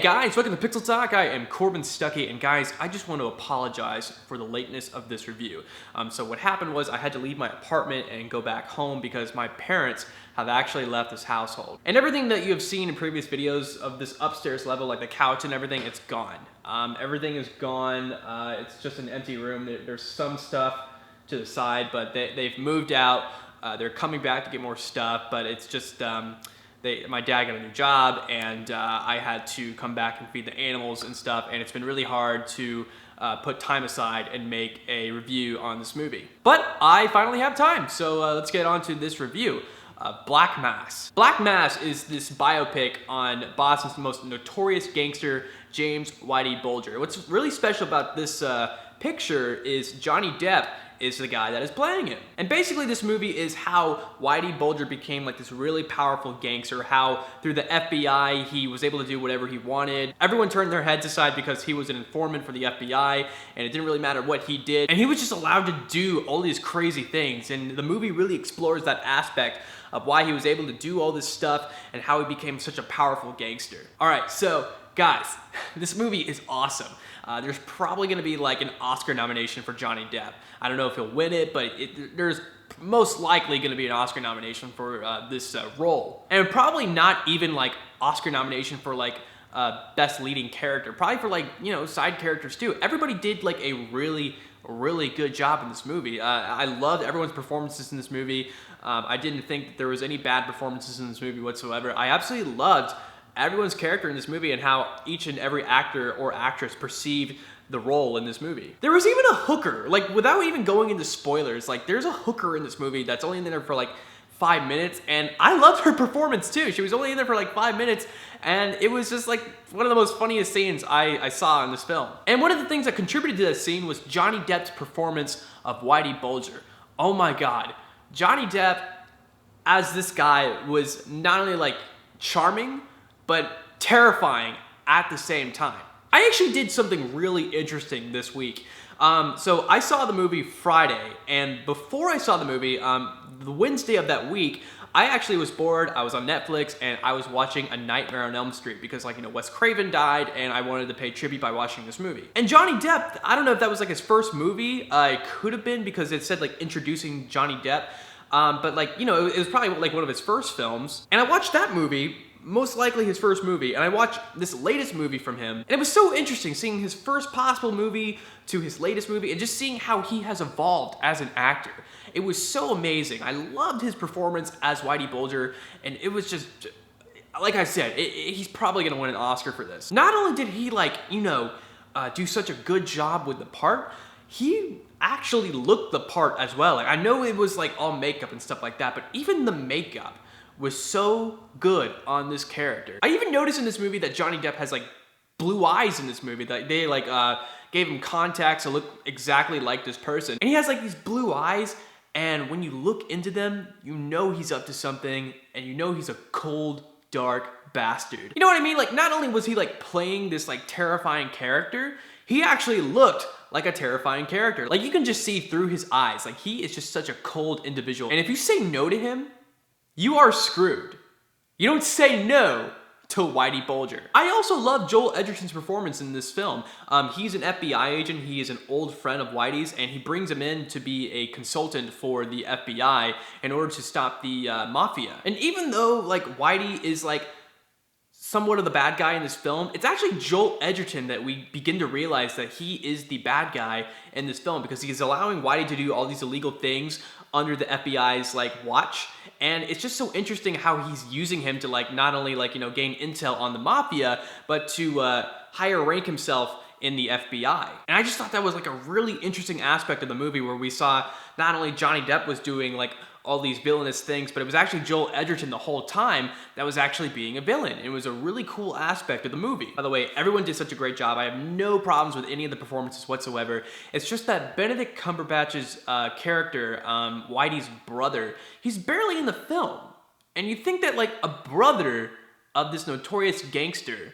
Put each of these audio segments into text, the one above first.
guys, welcome to Pixel Talk. I am Corbin Stuckey, and guys, I just want to apologize for the lateness of this review. So what happened was I had to leave my apartment and go back home because my parents have actually left this household. And everything that you have seen in previous videos of this upstairs level, like the couch and everything, it's gone. Everything is gone. It's just an empty room. There's some stuff to the side, but they've moved out. They're coming back to get more stuff, but it's just... my dad got a new job, and I had to come back and feed the animals and stuff, and it's been really hard to put time aside and make a review on this movie. But I finally have time, so let's get on to this review. Black Mass. Black Mass is this biopic on Boston's most notorious gangster, James Whitey Bulger. What's really special about this picture is Johnny Depp is the guy that is playing him. And basically this movie is how Whitey Bulger became like this really powerful gangster, how through the FBI he was able to do whatever he wanted. Everyone turned their heads aside because he was an informant for the FBI and it didn't really matter what he did. And he was just allowed to do all these crazy things, and the movie really explores that aspect of why he was able to do all this stuff and how he became such a powerful gangster. Alright, so guys, this movie is awesome. There's probably going to be like an Oscar nomination for Johnny Depp. I don't know if he'll win it, but there's most likely going to be an Oscar nomination for this role. And probably not even like Oscar nomination for like best leading character. Probably for like, you know, side characters too. Everybody did like a really good job in this movie. I loved everyone's performances in this movie. I didn't think that there was any bad performances in this movie whatsoever. I absolutely loved everyone's character in this movie and how each and every actor or actress perceived the role in this movie. There was even a hooker, like without even going into spoilers, like there's a hooker in this movie that's only in there for like 5 minutes, and I loved her performance too. She was only in there for like 5 minutes, and it was just like one of the most funniest scenes I saw in this film. And one of the things that contributed to that scene was Johnny Depp's performance of Whitey Bulger. Oh my God. Johnny Depp as this guy was not only like charming, but terrifying at the same time. I actually did something really interesting this week. So I saw the movie Friday, and before I saw the movie, the Wednesday of that week, I actually was bored. I was on Netflix, and I was watching A Nightmare on Elm Street because, like, you know, Wes Craven died, and I wanted to pay tribute by watching this movie. And Johnny Depp, I don't know if that was like his first movie. It could have been because it said like introducing Johnny Depp. But like, you know, it was probably like one of his first films. And I watched that movie, most likely his first movie, and I watched this latest movie from him, and it was so interesting seeing his first possible movie to his latest movie and just seeing how he has evolved as an actor. It was so amazing. I loved his performance as Whitey Bulger, and it was just, like I said, he's probably gonna win an Oscar for this. Not only did he, like, you know, do such a good job with the part, he actually looked the part as well. Like, I know it was like all makeup and stuff like that, but even the makeup was so good on this character. I even noticed in this movie that Johnny Depp has like blue eyes in this movie. That they like gave him contacts to look exactly like this person. And he has like these blue eyes, and when you look into them, you know he's up to something, and you know he's a cold, dark bastard. You know what I mean? Like, not only was he like playing this like terrifying character, he actually looked like a terrifying character. Like, you can just see through his eyes. Like, he is just such a cold individual. And if you say no to him, you are screwed. You don't say no to Whitey Bulger. I also love Joel Edgerton's performance in this film. He's an FBI agent. He is an old friend of Whitey's, and he brings him in to be a consultant for the FBI in order to stop the mafia. And even though like Whitey is like somewhat of the bad guy in this film, it's actually Joel Edgerton that we begin to realize that he is the bad guy in this film, because he's allowing Whitey to do all these illegal things under the FBI's like watch. And it's just so interesting how he's using him to like not only like, you know, gain intel on the mafia, but to higher rank himself in the FBI. And I just thought that was like a really interesting aspect of the movie, where we saw not only Johnny Depp was doing like all these villainous things, but it was actually Joel Edgerton the whole time that was actually being a villain. It was a really cool aspect of the movie. By the way, everyone did such a great job. I have no problems with any of the performances whatsoever. It's just that Benedict Cumberbatch's character, Whitey's brother, he's barely in the film. And you'd think that like a brother of this notorious gangster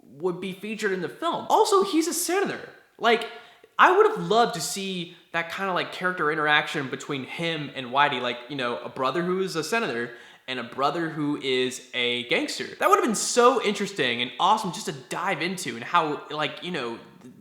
would be featured in the film. Also, he's a senator. Like, I would have loved to see that kind of like character interaction between him and Whitey, like, you know, a brother who is a senator and a brother who is a gangster. That would have been so interesting and awesome just to dive into, and how, like, you know,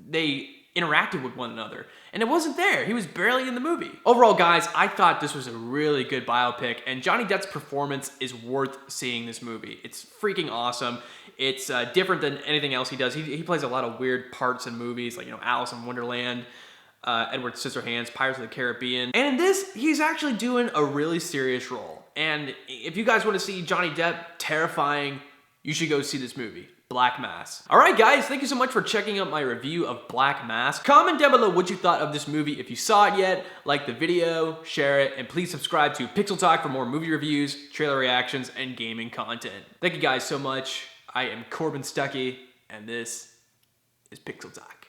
they interacted with one another. And it wasn't there. He was barely in the movie. Overall, guys, I thought this was a really good biopic, and Johnny Depp's performance is worth seeing this movie. It's freaking awesome. It's different than anything else he does. He plays a lot of weird parts in movies, like, you know, Alice in Wonderland, Edward Scissorhands, Pirates of the Caribbean. And in this, he's actually doing a really serious role. And if you guys want to see Johnny Depp terrifying, you should go see this movie, Black Mass. All right, guys, thank you so much for checking out my review of Black Mass. Comment down below what you thought of this movie. If you saw it yet, like the video, share it, and please subscribe to Pixel Talk for more movie reviews, trailer reactions, and gaming content. Thank you guys so much. I am Corbin Stuckey, and this is Pixel Talk.